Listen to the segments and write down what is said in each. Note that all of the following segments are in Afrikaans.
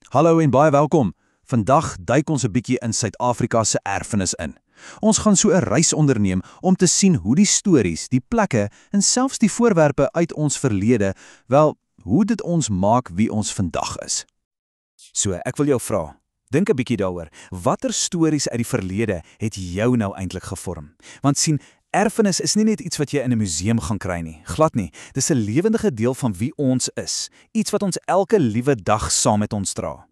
Hallo en baie welkom. Vandag duik ons 'n bietjie in Suid-Afrika se erfenis in. Ons gaan so 'n reis onderneem om te sien hoe die stories, die plekke en selfs die voorwerpe uit ons verlede, wel, hoe dit ons maak wie ons vandag is. So, ek wil jou vra, dink 'n bietjie daaroor, watter stories uit die verlede het jou nou eintlik gevorm? Want sien, erfenis is nie net iets wat jy in 'n museum gaan kry nie, glad nie. Dis 'n lewendige deel van wie ons is, iets wat ons elke liewe dag saam met ons dra.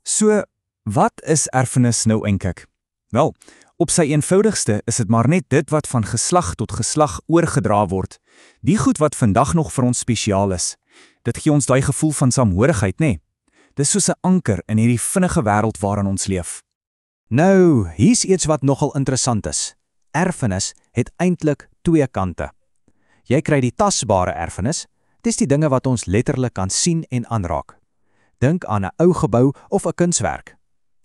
So, wat is erfenis nou eintlik? Wel, op sy eenvoudigste is dit maar net dit wat van geslag tot geslag oorgedra word. Die goed wat vandag nog vir ons spesiaal is. Dit gee ons daai gevoel van saamhorigheid, nê? Dis soos 'n anker in hierdie vinnige wêreld waarin ons leef. Nou, hier's iets wat nogal interessant is. Erfenis het eintlik twee kante. Jy kry die tasbare erfenis, dis die dinge wat ons letterlik kan sien en aanraak. Dink aan 'n ou gebou of 'n kunswerk.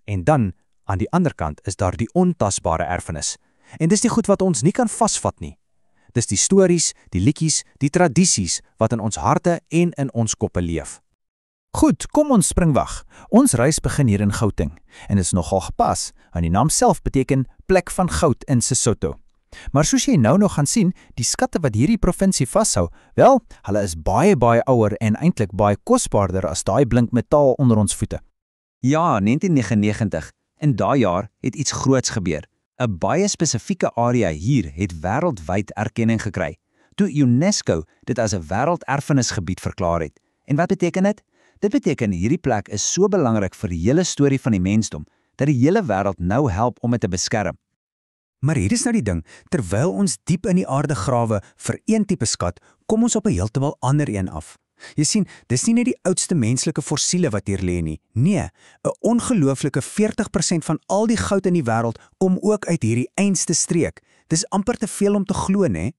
En dan, aan die ander kant, is daar die ontasbare erfenis. En dis die goed wat ons nie kan vasvat nie. Dis die stories, die liedjies, die tradisies wat in ons harte en in ons koppe leef. Goed, kom ons spring weg. Ons reis begin hier in Gauteng en is nogal gepas, want die naam self beteken plek van goud in Sesotho. Maar soos jy nou nog gaan sien, die skatte wat hierdie provinsie vashou, wel, hulle is baie ouer en eintlik baie kosbaarder as daai blink metaal onder ons voete. Ja, 1999, in daai jaar het iets groots gebeur. 'n Baie spesifieke area hier het wêreldwyd erkenning gekry, toe UNESCO dit as 'n wêrelderfenisgebied verklaar het. En wat beteken dit? Dit beteken hierdie plek is so belangrik vir die hele storie van die mensdom, dat die hele wêreld nou help om dit te beskerm. Maar hier is nou die ding, terwyl ons diep in die aarde grawe vir een tipe skat, kom ons op 'n heeltemal ander een af. Jy sien, dis nie net die oudste menslike fossiele wat hier lê nie. Nee, 'n ongelooflike 40% van al die goud in die wêreld kom ook uit hierdie einste streek. Dis amper te veel om te glo, né?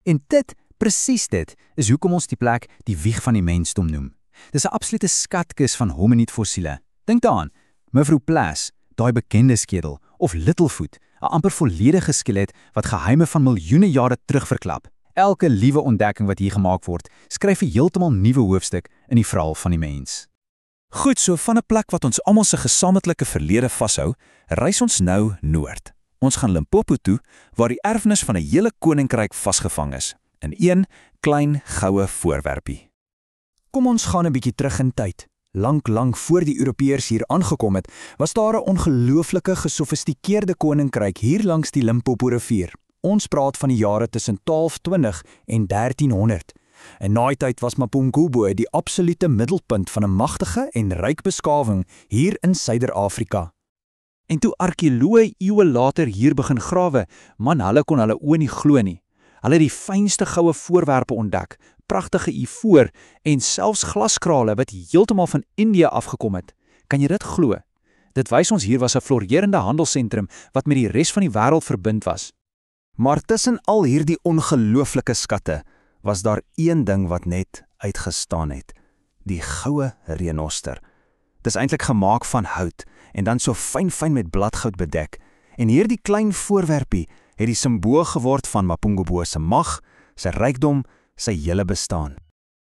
En dit, presies dit, is hoekom ons die plek die wieg van die mensdom noem. Dis 'n absolute skatkis van hominid fossiele. Dink daaraan, mevrou Plas, daai bekende skedel, of Littlefoot, 'n amper volledige skelet wat geheime van miljoene jare terug verklap. Elke liewe ontdekking wat hier gemaak word, skryf 'n heeltemal nuwe hoofstuk in die verhaal van die mens. Goed, so van 'n plek wat ons almal se gesamentlike verlede vashou, reis ons nou noord. Ons gaan Limpopo toe, waar die erfenis van 'n hele koninkryk vasgevang is, in een klein goue voorwerpie. Kom ons gaan 'n bietjie terug in tyd. Lank voor die Europeërs hier aangekom het, was daar 'n ongelooflike gesofistikeerde koninkryk hier langs die Limpopo rivier. Ons praat van die jare tussen 1220 en 1300. In daai tyd was Mapungubwe die absolute middelpunt van 'n magtige en ryk beskawing hier in Suider-Afrika. En toe argeoloë eeue later hier begin grawe, man, hulle kon hulle oë nie glo nie. Hulle het die fynste goue voorwerpe ontdek, pragtige ivoor en selfs glaskrale wat heeltemal van Indië afgekom het. Kan jy dit glo? Dit wys ons hier was 'n florerende handelsentrum wat met die res van die wêreld verbind was. Maar tussen al hierdie ongelooflike skatte was daar een ding wat net uitgestaan het. Die goue renoster. Dis eintlik gemaak van hout en dan so fyn met bladgoud bedek. En hierdie klein voorwerpie het die simbool geword van Mapungubwe se mag, sy rykdom, sy hele bestaan.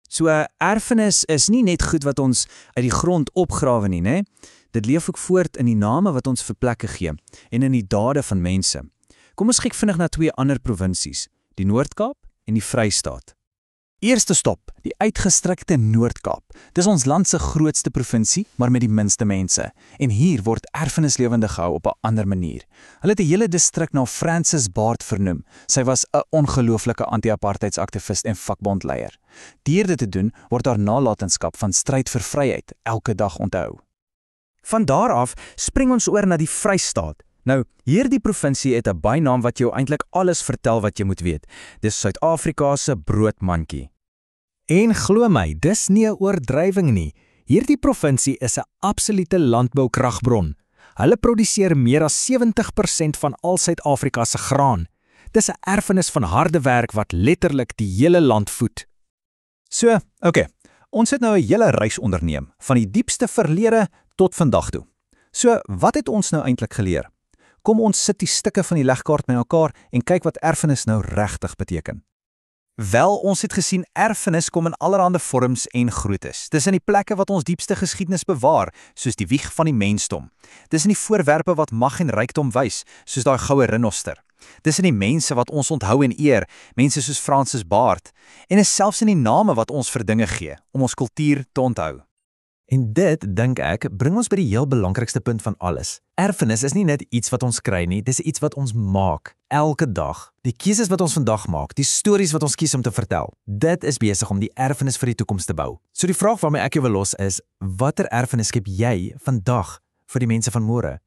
So, erfenis is nie net goed wat ons uit die grond opgrawe nie, né? Dit leef ook voort in die name wat ons vir plekke gee en in die dade van mense. Kom ons kyk vinnig na twee ander provinsies, die Noord-Kaap en die Vrystaat. Eerste stop, die uitgestrekte Noord-Kaap. Dis ons land se grootste provinsie, maar met die minste mense. En hier word erfenis lewende gehou op 'n ander manier. Hulle het 'n hele distrik na Frances Baard vernoem. Sy was 'n ongelooflike anti-apartheidsaktivis en vakbondleier. Deur dit te doen, word haar nalatenskap van stryd vir vryheid elke dag onthou. Van daar af spring ons oor na die Vrystaat. Nou, hierdie provinsie het 'n bynaam wat jou eintlik alles vertel wat jy moet weet. Dis Suid-Afrika se broodmandjie. En glo my, dis nie 'n oordrywing nie. Hierdie provinsie is 'n absolute landboukragbron. Hulle produseer meer as 70% van al Suid-Afrika se graan. Dis 'n erfenis van harde werk wat letterlik die hele land voed. So, okay, ons het nou 'n hele reis onderneem, van die diepste verlede tot vandag toe. So, wat het ons nou eintlik geleer? Kom ons sit die stukke van die legkaart by mekaar en kyk wat erfenis nou regtig beteken. Wel, ons het gesien erfenis kom in allerlei vorms en groottes. Dis in die plekke wat ons diepste geskiedenis bewaar, soos die wieg van die mensdom. Dis in die voorwerpe wat mag en rykdom wys, soos daai goue renoster. Dis in die mense wat ons onthou en eer, mense soos Francis Baard, en is selfs in die name wat ons vir dinge gee, om ons kultuur te onthou. En dit, dink ek, bring ons by die heel belangrikste punt van alles. Erfenis is nie net iets wat ons kry nie, dis iets wat ons maak, elke dag. Die keuses wat ons vandag maak, die stories wat ons kies om te vertel, dit is besig om die erfenis vir die toekoms te bou. So die vraag waarmee ek jou wil los is, watter erfenis skep jy vandag vir die mense van môre?